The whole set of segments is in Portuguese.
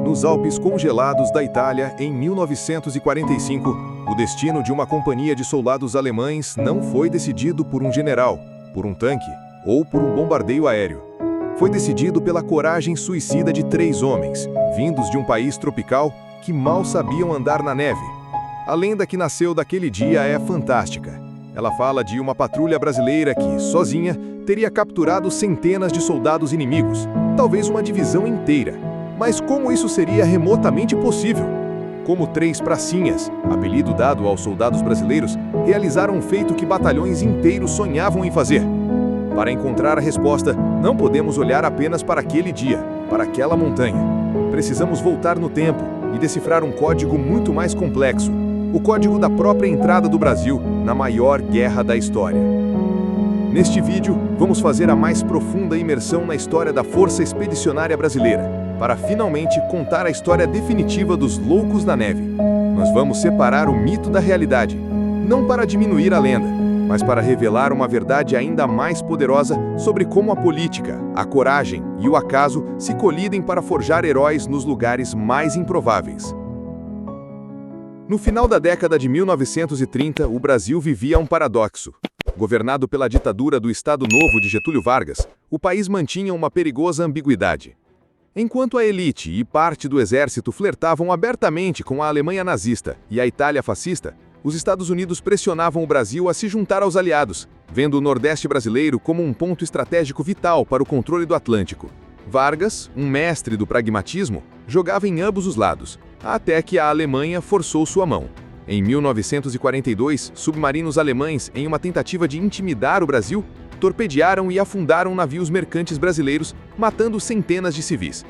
Nos Alpes congelados da Itália, em 1945, o destino de uma companhia de soldados alemães não foi decidido por um general, por um tanque ou por um bombardeio aéreo. Foi decidido pela coragem suicida de 3 homens, vindos de um país tropical que mal sabiam andar na neve. A lenda que nasceu daquele dia é fantástica. Ela fala de uma patrulha brasileira que, sozinha, teria capturado centenas de soldados inimigos, talvez uma divisão inteira. Mas como isso seria remotamente possível? Como 3 pracinhas, apelido dado aos soldados brasileiros, realizaram um feito que batalhões inteiros sonhavam em fazer? Para encontrar a resposta, não podemos olhar apenas para aquele dia, para aquela montanha. Precisamos voltar no tempo e decifrar um código muito mais complexo, o código da própria entrada do Brasil na maior guerra da história. Neste vídeo, vamos fazer a mais profunda imersão na história da Força Expedicionária Brasileira, para finalmente contar a história definitiva dos loucos da neve. Nós vamos separar o mito da realidade, não para diminuir a lenda, mas para revelar uma verdade ainda mais poderosa sobre como a política, a coragem e o acaso se colidem para forjar heróis nos lugares mais improváveis. No final da década de 1930, o Brasil vivia um paradoxo. Governado pela ditadura do Estado Novo de Getúlio Vargas, o país mantinha uma perigosa ambiguidade. Enquanto a elite e parte do exército flertavam abertamente com a Alemanha nazista e a Itália fascista, os Estados Unidos pressionavam o Brasil a se juntar aos aliados, vendo o Nordeste brasileiro como um ponto estratégico vital para o controle do Atlântico. Vargas, um mestre do pragmatismo, jogava em ambos os lados, até que a Alemanha forçou sua mão. Em 1942, submarinos alemães, em uma tentativa de intimidar o Brasil, torpedearam e afundaram navios mercantes brasileiros, matando centenas de civis.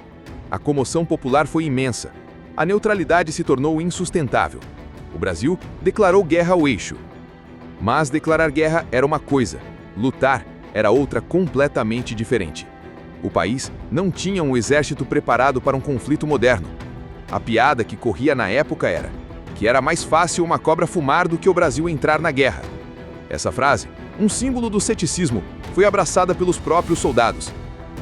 A comoção popular foi imensa. A neutralidade se tornou insustentável. O Brasil declarou guerra ao eixo. Mas declarar guerra era uma coisa, lutar era outra completamente diferente. O país não tinha um exército preparado para um conflito moderno. A piada que corria na época era que era mais fácil uma cobra fumar do que o Brasil entrar na guerra. Essa frase, um símbolo do ceticismo, foi abraçada pelos próprios soldados.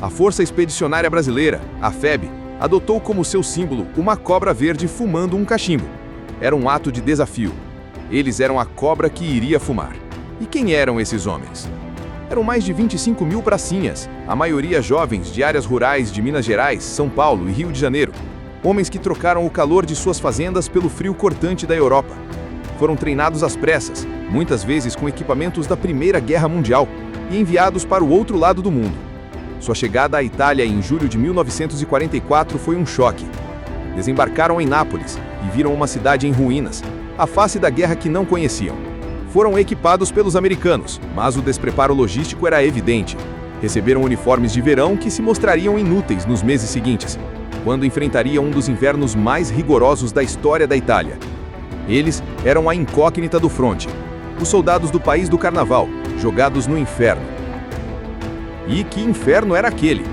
A Força Expedicionária Brasileira, a FEB, adotou como seu símbolo uma cobra verde fumando um cachimbo. Era um ato de desafio. Eles eram a cobra que iria fumar. E quem eram esses homens? Eram mais de 25 mil pracinhas, a maioria jovens de áreas rurais de Minas Gerais, São Paulo e Rio de Janeiro. Homens que trocaram o calor de suas fazendas pelo frio cortante da Europa. Foram treinados às pressas, muitas vezes com equipamentos da Primeira Guerra Mundial, e enviados para o outro lado do mundo. Sua chegada à Itália em julho de 1944 foi um choque. Desembarcaram em Nápoles e viram uma cidade em ruínas, a face da guerra que não conheciam. Foram equipados pelos americanos, mas o despreparo logístico era evidente. Receberam uniformes de verão que se mostrariam inúteis nos meses seguintes, quando enfrentariam um dos invernos mais rigorosos da história da Itália. Eles eram a incógnita do fronte, os soldados do país do carnaval, jogados no inferno. E que inferno era aquele?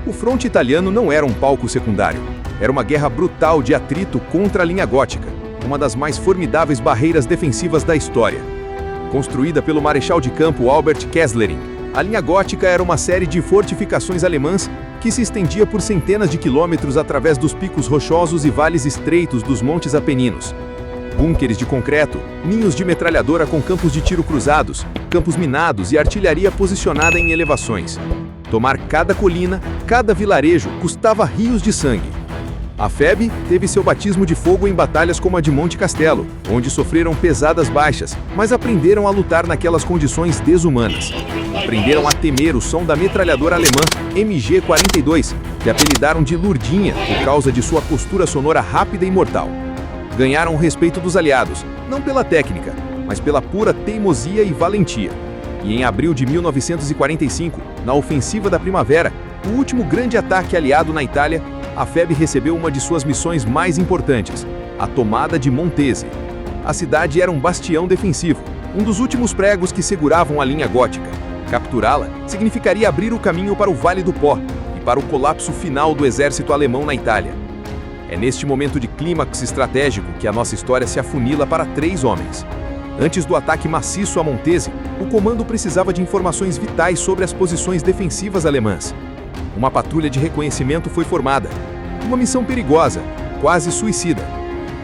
O fronte italiano não era um palco secundário. Era uma guerra brutal de atrito contra a linha gótica, uma das mais formidáveis barreiras defensivas da história. Construída pelo marechal de campo Albert Kesselring, a linha gótica era uma série de fortificações alemãs que se estendia por centenas de quilômetros através dos picos rochosos e vales estreitos dos Montes Apeninos. Búnkeres de concreto, ninhos de metralhadora com campos de tiro cruzados, campos minados e artilharia posicionada em elevações. Tomar cada colina, cada vilarejo, custava rios de sangue. A FEB teve seu batismo de fogo em batalhas como a de Monte Castelo, onde sofreram pesadas baixas, mas aprenderam a lutar naquelas condições desumanas. Aprenderam a temer o som da metralhadora alemã MG-42, que apelidaram de Lurdinha por causa de sua costura sonora rápida e mortal. Ganharam o respeito dos aliados, não pela técnica, mas pela pura teimosia e valentia. E em abril de 1945, na Ofensiva da Primavera, o último grande ataque aliado na Itália, a FEB recebeu uma de suas missões mais importantes, a tomada de Montese. A cidade era um bastião defensivo, um dos últimos pregos que seguravam a linha gótica. Capturá-la significaria abrir o caminho para o Vale do Pó e para o colapso final do exército alemão na Itália. É neste momento de clímax estratégico que a nossa história se afunila para 3 homens. Antes do ataque maciço a Montese, o comando precisava de informações vitais sobre as posições defensivas alemãs. Uma patrulha de reconhecimento foi formada. Uma missão perigosa, quase suicida.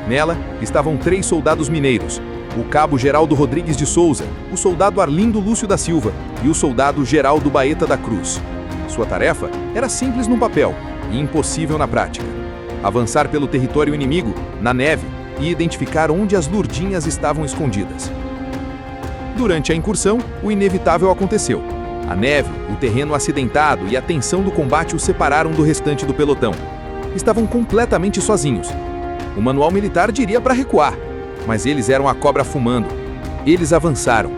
Nela estavam 3 soldados mineiros, o cabo Geraldo Rodrigues de Souza, o soldado Arlindo Lúcio da Silva e o soldado Geraldo Baeta da Cruz. Sua tarefa era simples no papel e impossível na prática: avançar pelo território inimigo, na neve, e identificar onde as lurdinhas estavam escondidas. Durante a incursão, o inevitável aconteceu. A neve, o terreno acidentado e a tensão do combate os separaram do restante do pelotão. Estavam completamente sozinhos. O manual militar diria para recuar, mas eles eram a cobra fumando. Eles avançaram.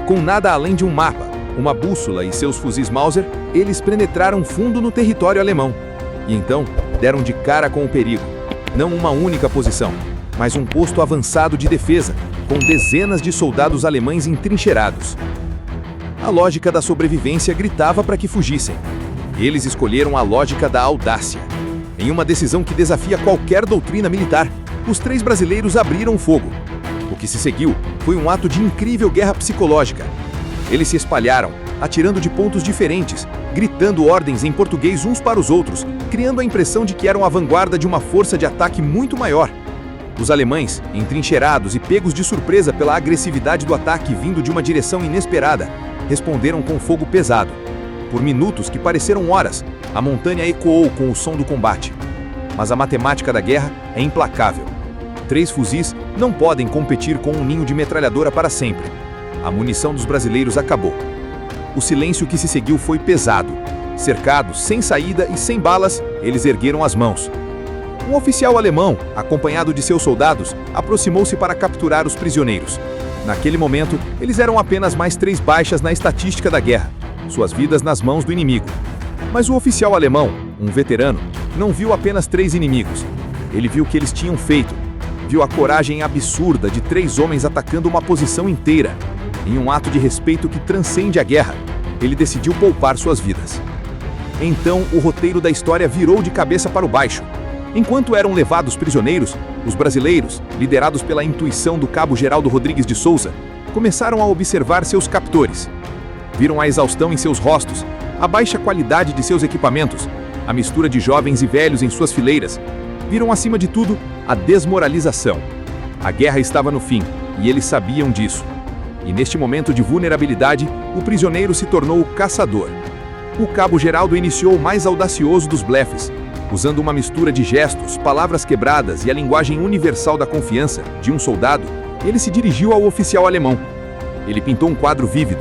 Com nada além de um mapa, uma bússola e seus fuzis Mauser, eles penetraram fundo no território alemão. E então, deram de cara com o perigo. Não uma única posição, mas um posto avançado de defesa, com dezenas de soldados alemães entrincheirados. A lógica da sobrevivência gritava para que fugissem. Eles escolheram a lógica da audácia. Em uma decisão que desafia qualquer doutrina militar, os 3 brasileiros abriram fogo. O que se seguiu foi um ato de incrível guerra psicológica. Eles se espalharam, atirando de pontos diferentes, gritando ordens em português uns para os outros, criando a impressão de que eram a vanguarda de uma força de ataque muito maior. Os alemães, entrincheirados e pegos de surpresa pela agressividade do ataque vindo de uma direção inesperada, responderam com fogo pesado. Por minutos que pareceram horas, a montanha ecoou com o som do combate. Mas a matemática da guerra é implacável. 3 fuzis não podem competir com um ninho de metralhadora para sempre. A munição dos brasileiros acabou. O silêncio que se seguiu foi pesado. Cercados, sem saída e sem balas, eles ergueram as mãos. Um oficial alemão, acompanhado de seus soldados, aproximou-se para capturar os prisioneiros. Naquele momento, eles eram apenas mais 3 baixas na estatística da guerra, suas vidas nas mãos do inimigo. Mas o oficial alemão, um veterano, não viu apenas 3 inimigos. Ele viu o que eles tinham feito. Viu a coragem absurda de 3 homens atacando uma posição inteira. Em um ato de respeito que transcende a guerra, ele decidiu poupar suas vidas. Então, o roteiro da história virou de cabeça para o baixo. Enquanto eram levados prisioneiros, os brasileiros, liderados pela intuição do cabo Geraldo Rodrigues de Souza, começaram a observar seus captores. Viram a exaustão em seus rostos, a baixa qualidade de seus equipamentos, a mistura de jovens e velhos em suas fileiras. Viram, acima de tudo, a desmoralização. A guerra estava no fim, e eles sabiam disso. E neste momento de vulnerabilidade, o prisioneiro se tornou o caçador. O cabo Geraldo iniciou o mais audacioso dos blefes. Usando uma mistura de gestos, palavras quebradas e a linguagem universal da confiança de um soldado, ele se dirigiu ao oficial alemão. Ele pintou um quadro vívido.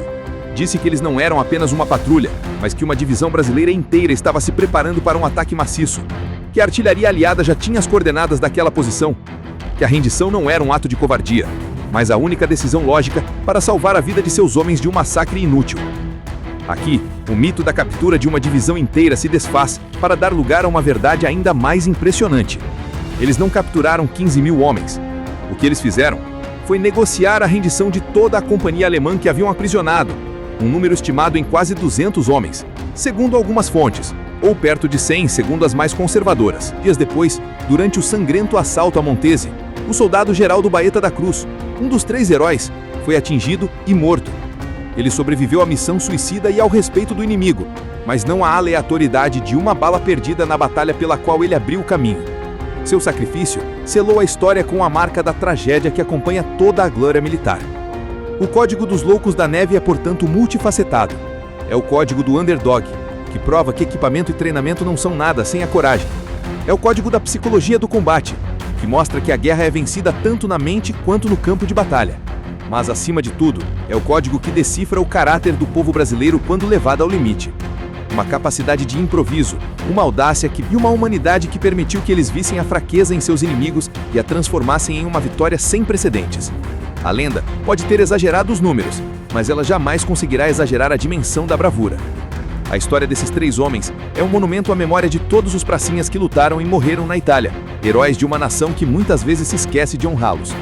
Disse que eles não eram apenas uma patrulha, mas que uma divisão brasileira inteira estava se preparando para um ataque maciço, que a artilharia aliada já tinha as coordenadas daquela posição, que a rendição não era um ato de covardia, mas a única decisão lógica para salvar a vida de seus homens de um massacre inútil. Aqui, o mito da captura de uma divisão inteira se desfaz para dar lugar a uma verdade ainda mais impressionante. Eles não capturaram 15 mil homens. O que eles fizeram foi negociar a rendição de toda a companhia alemã que haviam aprisionado, um número estimado em quase 200 homens, segundo algumas fontes, ou perto de 100 segundo as mais conservadoras. Dias depois, durante o sangrento assalto a Montese, o soldado Geraldo Baeta da Cruz, um dos 3 heróis, foi atingido e morto. Ele sobreviveu à missão suicida e ao respeito do inimigo, mas não à aleatoriedade de uma bala perdida na batalha pela qual ele abriu o caminho. Seu sacrifício selou a história com a marca da tragédia que acompanha toda a glória militar. O Código dos Loucos da Neve é, portanto, multifacetado. É o código do underdog, que prova que equipamento e treinamento não são nada sem a coragem. É o código da psicologia do combate, que mostra que a guerra é vencida tanto na mente quanto no campo de batalha. Mas, acima de tudo, é o código que decifra o caráter do povo brasileiro quando levado ao limite. Uma capacidade de improviso, uma audácia e uma humanidade que permitiu que eles vissem a fraqueza em seus inimigos e a transformassem em uma vitória sem precedentes. A lenda pode ter exagerado os números, mas ela jamais conseguirá exagerar a dimensão da bravura. A história desses 3 homens é um monumento à memória de todos os pracinhas que lutaram e morreram na Itália, heróis de uma nação que muitas vezes se esquece de honrá-los.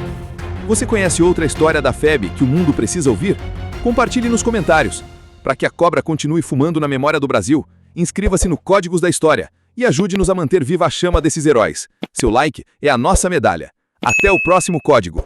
Você conhece outra história da FEB que o mundo precisa ouvir? Compartilhe nos comentários. Para que a cobra continue fumando na memória do Brasil, inscreva-se no Códigos da História e ajude-nos a manter viva a chama desses heróis. Seu like é a nossa medalha. Até o próximo código!